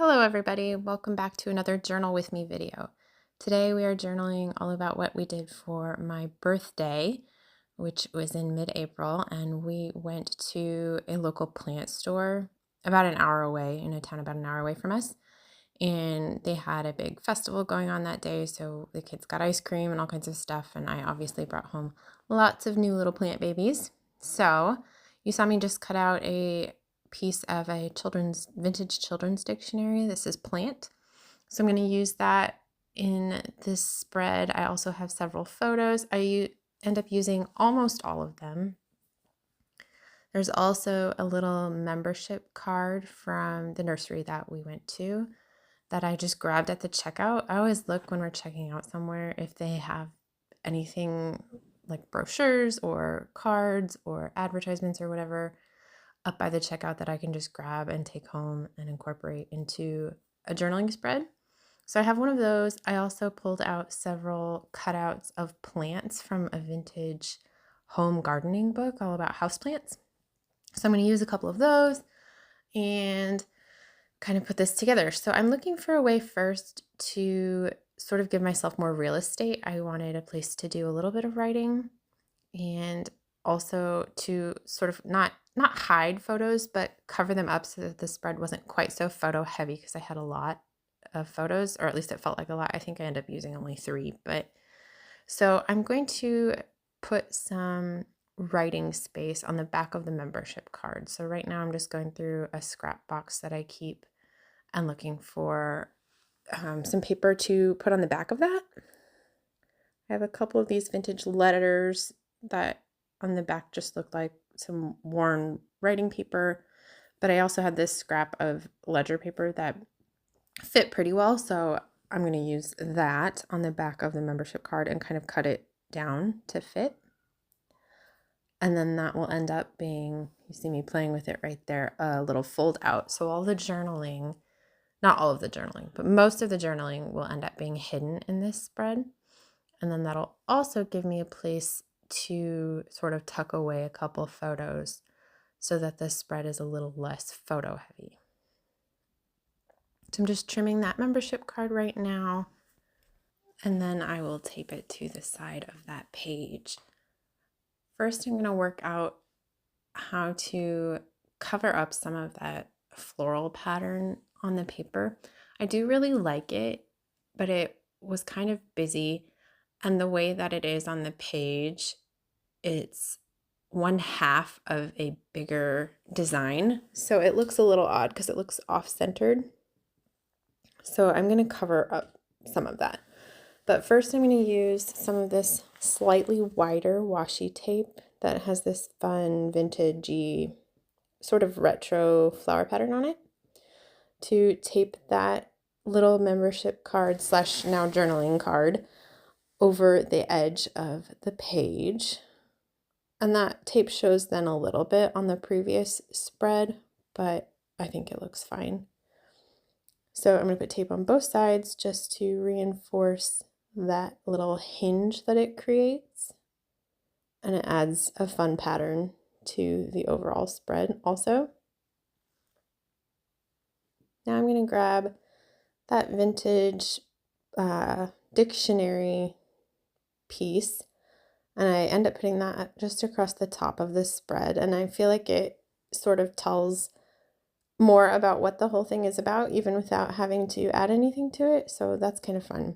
Hello everybody, welcome back to another Journal With Me video. Today we are journaling all about what we did for my birthday, which was in mid-April, and we went to a local plant store about an hour away, in a town about an hour away from us, and they had a big festival going on that day, so the kids got ice cream and all kinds of stuff, and I obviously brought home lots of new little plant babies. So you saw me just cut out a piece of a vintage children's dictionary. This is Plant. So I'm going to use that in this spread. I also have several photos. I end up using almost all of them. There's also a little membership card from the nursery that we went to that I just grabbed at the checkout. I always look when we're checking out somewhere if they have anything like brochures or cards or advertisements or whatever up by the checkout that I can just grab and take home and incorporate into a journaling spread. So I have one of those. I also pulled out several cutouts of plants from a vintage home gardening book all about houseplants. So I'm going to use a couple of those and kind of put this together. So I'm looking for a way first to sort of give myself more real estate. I wanted a place to do a little bit of writing and also to sort of not hide photos, but cover them up so that the spread wasn't quite so photo heavy because I had a lot of photos, or at least it felt like a lot. I think I ended up using only 3, but so I'm going to put some writing space on the back of the membership card. So right now I'm just going through a scrap box that I keep and looking for some paper to put on the back of that. I have a couple of these vintage letters that on the back just look like some worn writing paper, but I also had this scrap of ledger paper that fit pretty well, so I'm going to use that on the back of the membership card and kind of cut it down to fit. And then that will end up being, you see me playing with it right there, a little fold out. So all the journaling, not all of the journaling, but most of the journaling will end up being hidden in this spread. And then that'll also give me a place to sort of tuck away a couple photos so that the spread is a little less photo heavy. So I'm just trimming that membership card right now, and then I will tape it to the side of that page. First, I'm going to work out how to cover up some of that floral pattern on the paper. I do really like it, but it was kind of busy, and the way that it is on the page, it's 1/2 of a bigger design. So it looks a little odd because it looks off-centered. So I'm going to cover up some of that. But first I'm going to use some of this slightly wider washi tape that has this fun vintagey sort of retro flower pattern on it to tape that little membership card / now journaling card over the edge of the page. And that tape shows then a little bit on the previous spread, but I think it looks fine. So I'm going to put tape on both sides just to reinforce that little hinge that it creates. And it adds a fun pattern to the overall spread also. Now I'm going to grab that vintage dictionary piece, and I end up putting that just across the top of the spread, and I feel like it sort of tells more about what the whole thing is about, even without having to add anything to it, so that's kind of fun.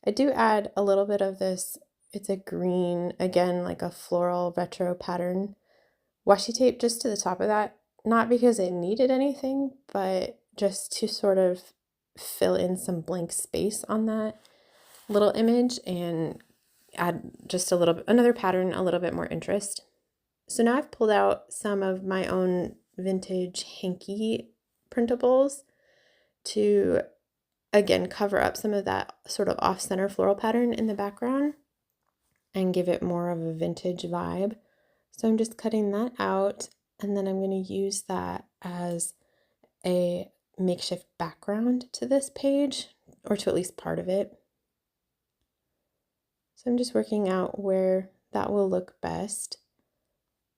I do add a little bit of this, it's a green, again, like a floral retro pattern washi tape just to the top of that, not because it needed anything, but just to sort of fill in some blank space on that little image and add just a little bit, another pattern, a little bit more interest. So now I've pulled out some of my own vintage hanky printables to, again, cover up some of that sort of off-center floral pattern in the background and give it more of a vintage vibe. So I'm just cutting that out, and then I'm going to use that as a makeshift background to this page, or to at least part of it. So I'm just working out where that will look best,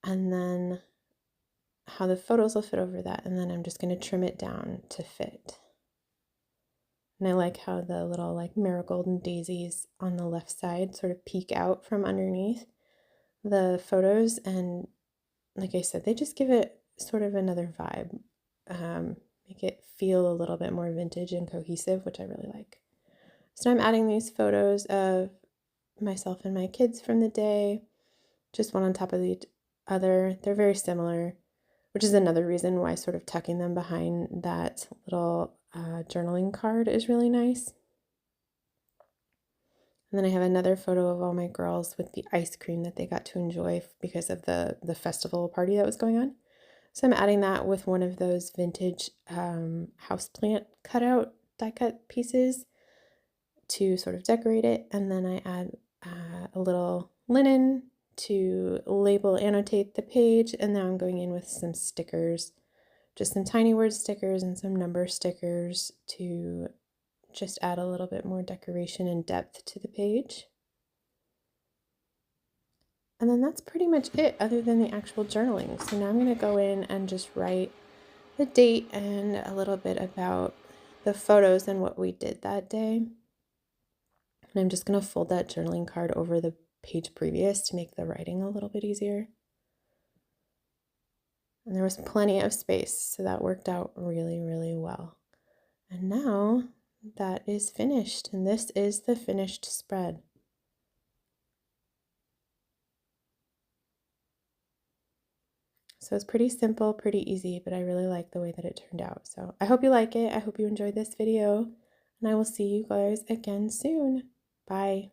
and then how the photos will fit over that, and then I'm just going to trim it down to fit. And I like how the little like marigold and daisies on the left side sort of peek out from underneath the photos. And like I said, they just give it sort of another vibe, make it feel a little bit more vintage and cohesive, which I really like. So I'm adding these photos of myself and my kids from the day, just one on top of the other. They're very similar, which is another reason why sort of tucking them behind that little journaling card is really nice. And then I have another photo of all my girls with the ice cream that they got to enjoy because of the festival party that was going on. So I'm adding that with one of those vintage houseplant cutout die cut pieces to sort of decorate it. And then I add a little linen to label, annotate the page. And now I'm going in with some stickers, just some tiny word stickers and some number stickers to just add a little bit more decoration and depth to the page. And then that's pretty much it other than the actual journaling. So now I'm going to go in and just write the date and a little bit about the photos and what we did that day. And I'm just going to fold that journaling card over the page previous to make the writing a little bit easier. And there was plenty of space, so that worked out really, really well. And now that is finished, and this is the finished spread. So it's pretty simple, pretty easy, but I really like the way that it turned out. So I hope you like it. I hope you enjoyed this video, and I will see you guys again soon. Bye.